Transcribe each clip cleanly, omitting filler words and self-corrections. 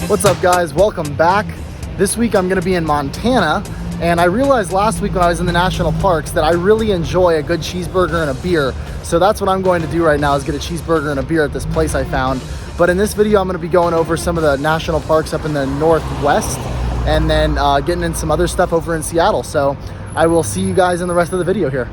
What's up, guys? Welcome back. This week I'm going to be in Montana, and I realized last week when I was in the national parks that I really enjoy a good cheeseburger and a beer. So that's what I'm going to do right now, is get a cheeseburger and a beer at this place I found. But in this video I'm going to be going over some of the national parks up in the Northwest, and then getting in some other stuff over in Seattle. So I will see you guys in the rest of the video here.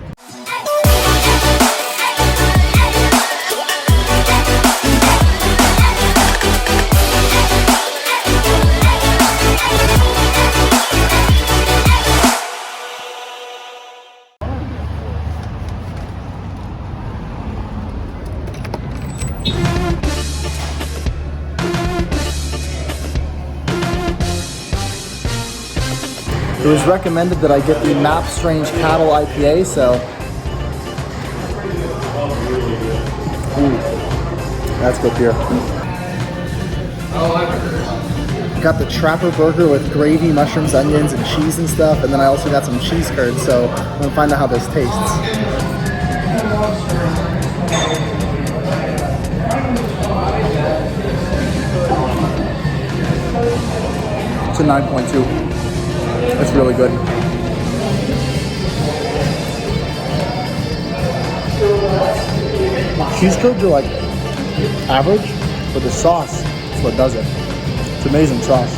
It was recommended that I get the Map Strange Cattle IPA, so that's good beer. Got the Trapper Burger with gravy, mushrooms, onions, and cheese and stuff, and then I also got some cheese curds, so I'm gonna find out how this tastes. It's a 9.2. It's really good. Cheese curds are like average, but the sauce is what does it. It's amazing sauce.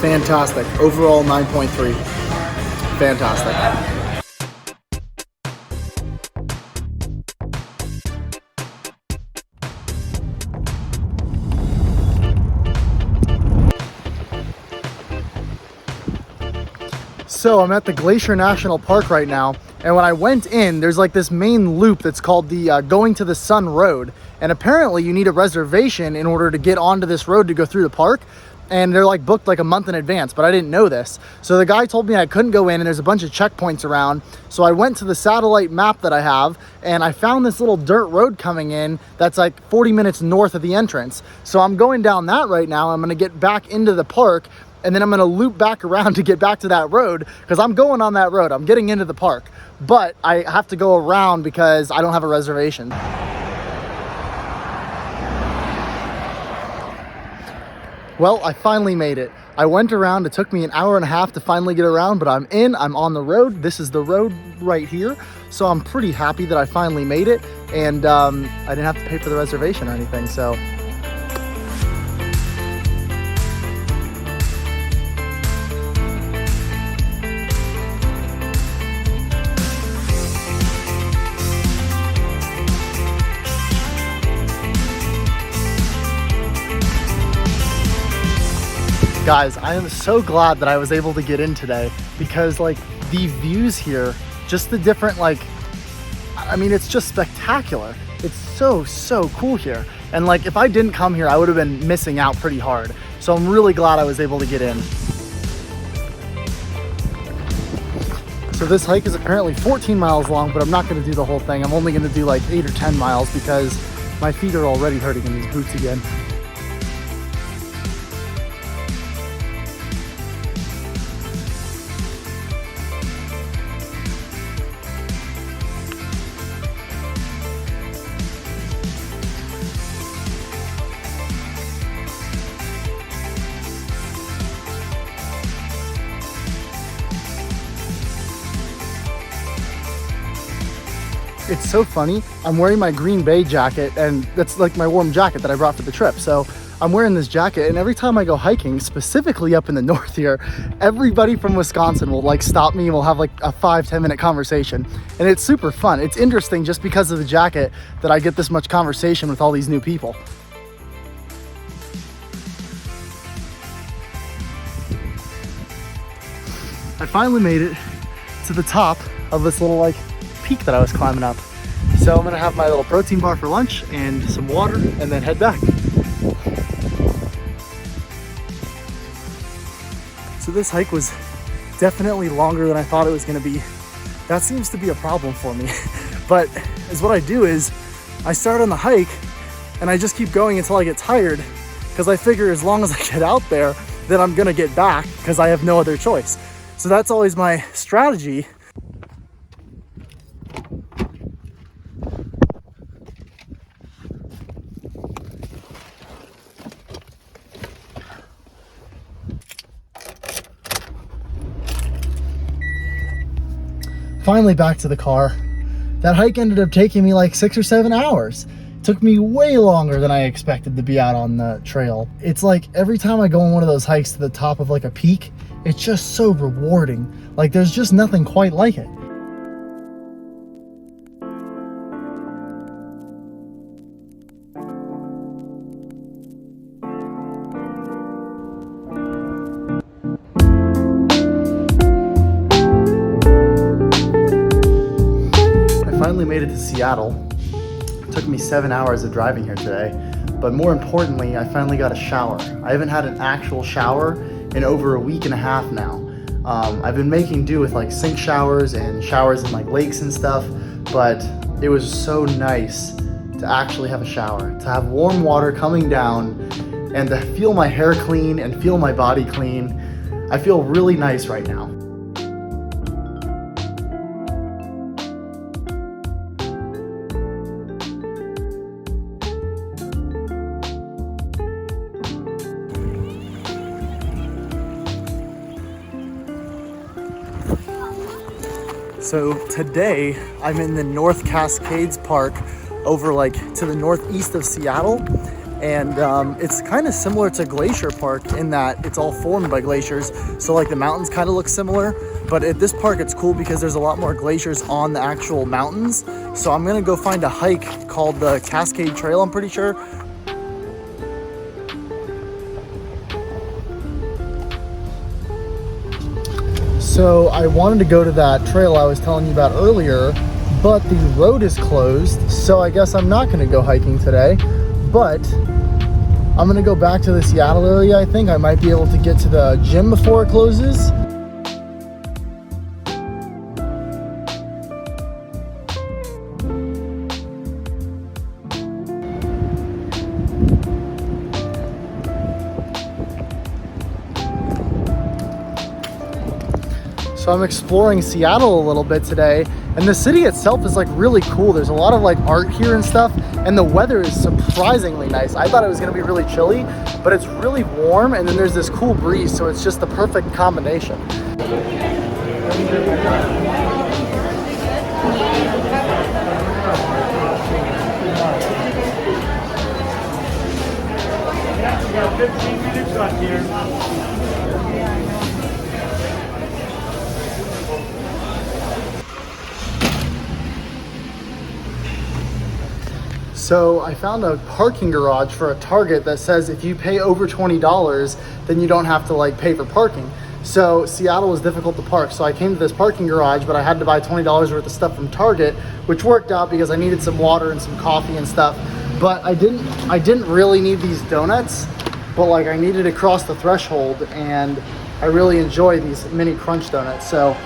Fantastic. Overall 9.3. Fantastic. So I'm at the Glacier National Park right now, and when I went in, there's like this main loop that's called the Going to the Sun Road, and apparently you need a reservation in order to get onto this road to go through the park, and they're like booked like a month in advance, but I didn't know this. So the guy told me I couldn't go in, and there's a bunch of checkpoints around, so I went to the satellite map that I have, and I found this little dirt road coming in that's like 40 minutes north of the entrance. So I'm going down that right now. I'm gonna get back into the park, and then I'm gonna loop back around to get back to that road, because I'm going on that road. I'm getting into the park, but I have to go around because I don't have a reservation. Well, I finally made it. I went around, it took me an hour and a half to finally get around, but I'm in, I'm on the road. This is the road right here. So I'm pretty happy that I finally made it, and I didn't have to pay for the reservation or anything, so. Guys, I am so glad that I was able to get in today, because like the views here, just the different, like, I mean, it's just spectacular. It's so cool here. And like, if I didn't come here, I would have been missing out pretty hard. So I'm really glad I was able to get in. So this hike is apparently 14 miles long, but I'm not gonna do the whole thing. I'm only gonna do like 8 or 10 miles because my feet are already hurting in these boots again. It's so funny, I'm wearing my Green Bay jacket, and that's like my warm jacket that I brought for the trip. So I'm wearing this jacket, and every time I go hiking, specifically up in the north here, everybody from Wisconsin will like stop me and we'll have like a 5-10 minute conversation. And it's super fun. It's interesting just because of the jacket that I get this much conversation with all these new people. I finally made it to the top of this little like peak that I was climbing up. So I'm gonna have my little protein bar for lunch and some water, and then head back. So this hike was definitely longer than I thought it was gonna be. That seems to be a problem for me. But is what I do is I start on the hike and I just keep going until I get tired, because I figure as long as I get out there, then I'm gonna get back, because I have no other choice. So that's always my strategy. Finally back to the car. That hike ended up taking me like 6 or 7 hours. It took me way longer than I expected to be out on the trail. It's like every time I go on one of those hikes to the top of like a peak, it's just so rewarding. Like there's just nothing quite like it. Finally made it to Seattle. It took me 7 hours of driving here today, but more importantly, I finally got a shower. I haven't had an actual shower in over a week and a half now. I've been making do with like sink showers and showers in like lakes and stuff, but it was so nice to actually have a shower, to have warm water coming down and to feel my hair clean and feel my body clean. I feel really nice right now. So today I'm in the North Cascades Park over like to the northeast of Seattle, and it's kind of similar to Glacier Park in that it's all formed by glaciers, so like the mountains kind of look similar, but at this park it's cool because there's a lot more glaciers on the actual mountains. So I'm gonna go find a hike called the Cascade Trail, I'm pretty sure. So I wanted to go to that trail I was telling you about earlier, but the road is closed, so I guess I'm not gonna go hiking today, but I'm gonna go back to the Seattle area. I think I might be able to get to the gym before it closes. So I'm exploring Seattle a little bit today, and the city itself is like really cool. There's a lot of like art here and stuff, and the weather is surprisingly nice. I thought it was gonna be really chilly, but it's really warm, and then there's this cool breeze, so it's just the perfect combination. We got 15 minutes left here. So I found a parking garage for a Target that says if you pay over $20, then you don't have to like pay for parking. So Seattle was difficult to park, so I came to this parking garage, but I had to buy $20 worth of stuff from Target, which worked out because I needed some water and some coffee and stuff. But I didn't really need these donuts, but like I needed to cross the threshold, and I really enjoy these mini crunch donuts. So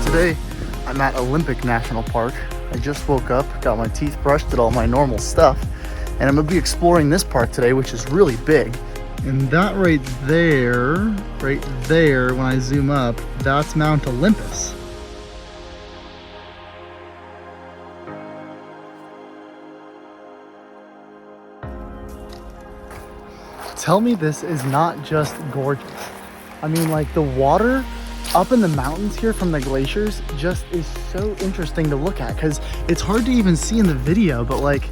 today I'm at Olympic National Park. I just woke up, got my teeth brushed, did all my normal stuff, and I'm gonna be exploring this park today, which is really big. And that right there, when I zoom up, that's Mount Olympus. Tell me this is not just gorgeous. I mean, like the water up in the mountains here from the glaciers just is so interesting to look at, because it's hard to even see in the video, but like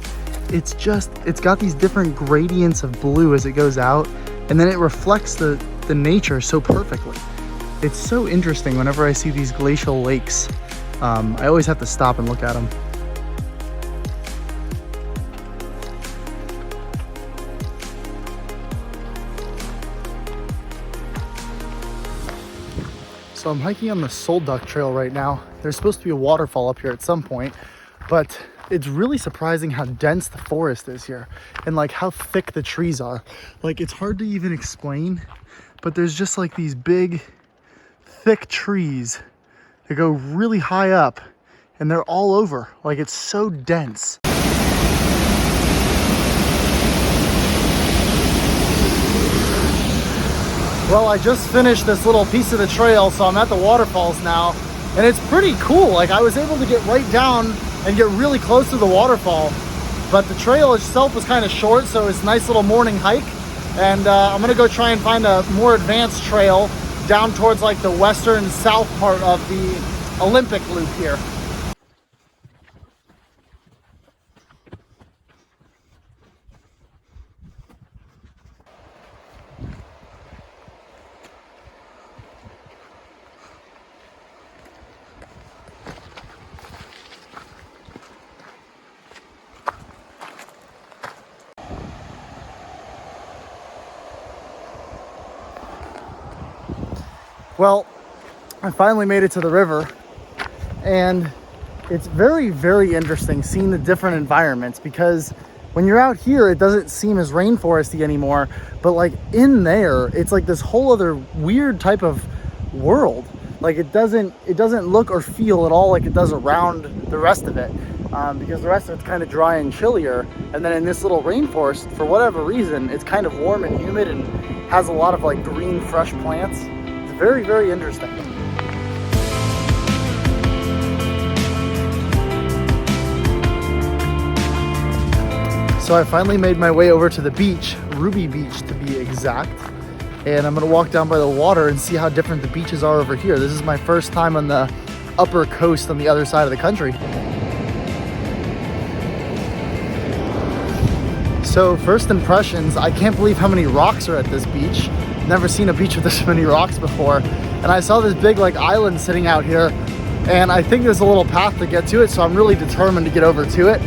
it's got these different gradients of blue as it goes out, and then it reflects the nature so perfectly. It's so interesting whenever I see these glacial lakes. I always have to stop and look at them. So I'm hiking on the Soul Duck Trail right now. There's supposed to be a waterfall up here at some point, but it's really surprising how dense the forest is here and like how thick the trees are. Like it's hard to even explain, but there's just like these big, thick trees that go really high up, and they're all over. Like, it's so dense. Well, I just finished this little piece of the trail, so I'm at the waterfalls now, and it's pretty cool. Like, I was able to get right down and get really close to the waterfall, but the trail itself was kind of short, so it's a nice little morning hike. And I'm gonna go try and find a more advanced trail down towards like the western south part of the Olympic Loop here. Well, I finally made it to the river, and it's very, very interesting seeing the different environments, because when you're out here, it doesn't seem as rainforesty anymore, but like in there, it's like this whole other weird type of world. Like it doesn't look or feel at all like it does around the rest of it, because the rest of it's kind of dry and chillier. And then in this little rainforest, for whatever reason, it's kind of warm and humid and has a lot of like green, fresh plants. Very, very interesting. So I finally made my way over to the beach, Ruby Beach to be exact. And I'm gonna walk down by the water and see how different the beaches are over here. This is my first time on the upper coast on the other side of the country. So first impressions, I can't believe how many rocks are at this beach. Never seen a beach with this many rocks before. And I saw this big like island sitting out here, and I think there's a little path to get to it, so I'm really determined to get over to it.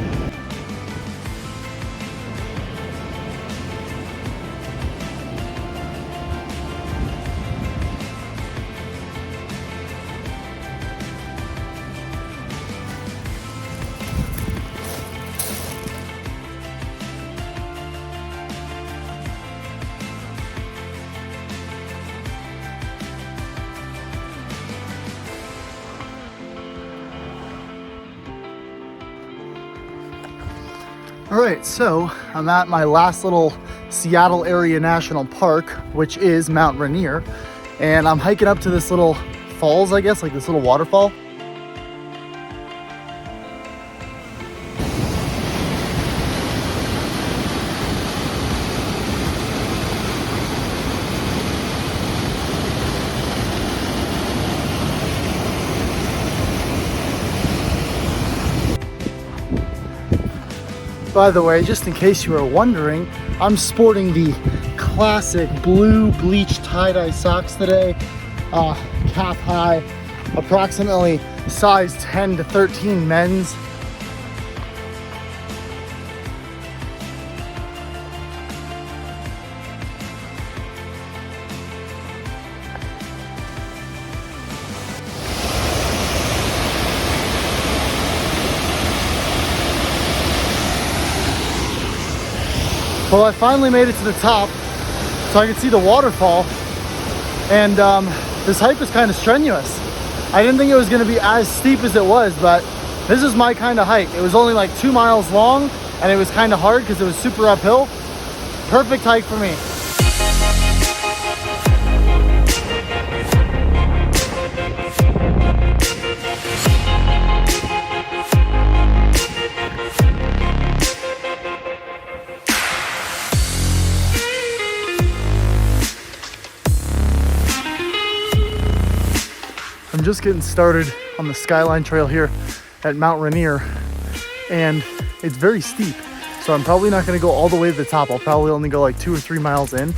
All right, so I'm at my last little Seattle area national park, which is Mount Rainier, and I'm hiking up to this little falls, I guess, like this little waterfall. By the way, just in case you were wondering, I'm sporting the classic blue bleach tie-dye socks today, calf high, approximately size 10 to 13 men's. Well, I finally made it to the top so I could see the waterfall, and this hike was kind of strenuous. I didn't think it was going to be as steep as it was, but this is my kind of hike. It was only like 2 miles long, and it was kind of hard because it was super uphill. Perfect hike for me. I'm just getting started on the Skyline Trail here at Mount Rainier, and it's very steep, so I'm probably not going to go all the way to the top. I'll probably only go like 2 or 3 miles in.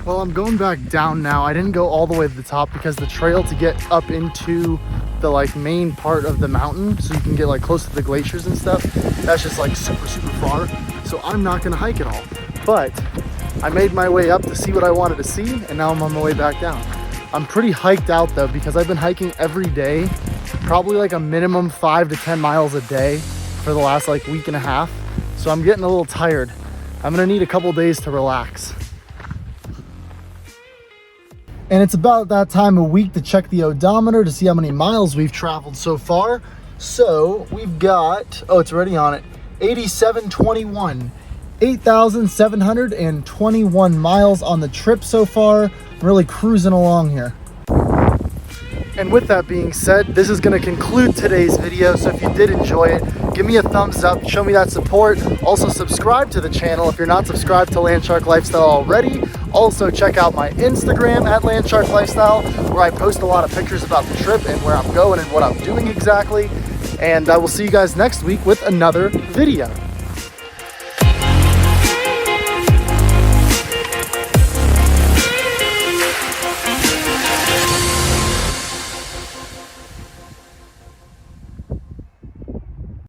Well, I'm going back down now. I didn't go all the way to the top because the trail to get up into the like main part of the mountain, so you can get like close to the glaciers and stuff, that's just like super far, so I'm not gonna hike at all. But I made my way up to see what I wanted to see, and now I'm on my way back down. I'm pretty hiked out though, because I've been hiking every day, probably like a minimum 5 to 10 miles a day for the last like week and a half. So I'm getting a little tired. I'm gonna need a couple days to relax. And it's about that time of week to check the odometer to see how many miles we've traveled so far. So we've got, oh, it's already on it, 8721. 8,721 miles on the trip so far. Really cruising along here. And with that being said, this is going to conclude today's video. So if you did enjoy it, give me a thumbs up, show me that support. Also subscribe to the channel if you're not subscribed to Landshark Lifestyle already. Also check out my Instagram at Landshark Lifestyle, where I post a lot of pictures about the trip and where I'm going and what I'm doing exactly. And I will see you guys next week with another video.